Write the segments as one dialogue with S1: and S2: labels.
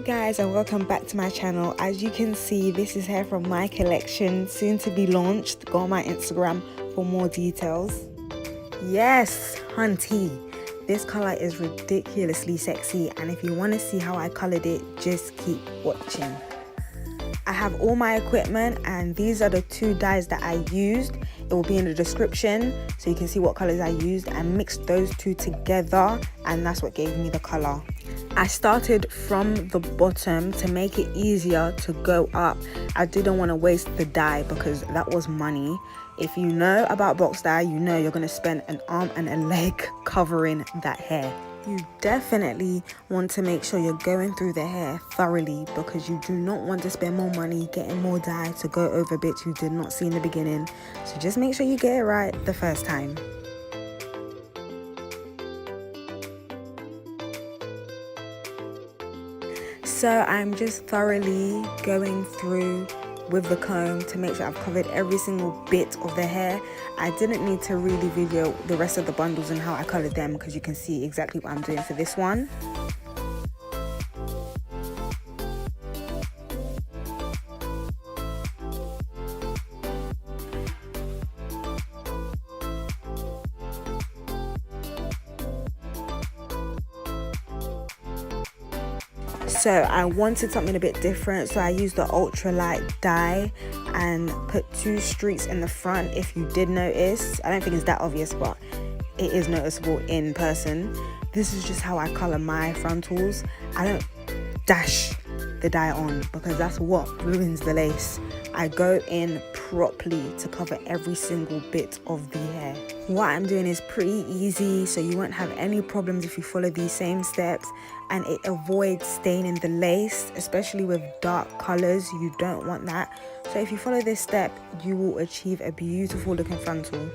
S1: guys, and welcome back to my channel. As you can see, this is hair from my collection, soon to be launched. Go on my Instagram for more details. Yes, hunty, this color is ridiculously sexy, and if you want to see how I colored it, just keep watching. I have all my equipment, and these are the two dyes that I used. It will be in the description so you can see what colors I used. I mixed those two together, and that's what gave me the color. I started from the bottom to make it easier to go up. I didn't want to waste the dye because that was money. If you know about box dye, you know you're going to spend an arm and a leg covering that hair. You definitely want to make sure you're going through the hair thoroughly, because you do not want to spend more money getting more dye to go over bits you did not see in the beginning. So just make sure you get it right the first time. So I'm just thoroughly going through with the comb to make sure I've covered every single bit of the hair. I didn't need to really video the rest of the bundles and how I colored them, because you can see exactly what I'm doing for this one. So I wanted something a bit different, so I used the ultralight dye and put 2 streaks in the front. If you did notice, I don't think it's that obvious, but it is noticeable in person. This is just how I color my frontals. I don't dash the dye on because that's what ruins the lace. I go in properly to cover every single bit of the hair. What I'm doing is pretty easy, so you won't have any problems if you follow these same steps, and it avoids staining the lace, especially with dark colors. You don't want that. So if you follow this step, you will achieve a beautiful looking frontal.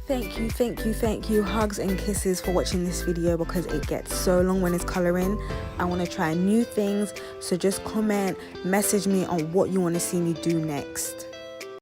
S1: Thank you, hugs and kisses for watching this video, because it gets so long when it's coloring. I want to try new things, so just comment, message me on what you want to see me do next.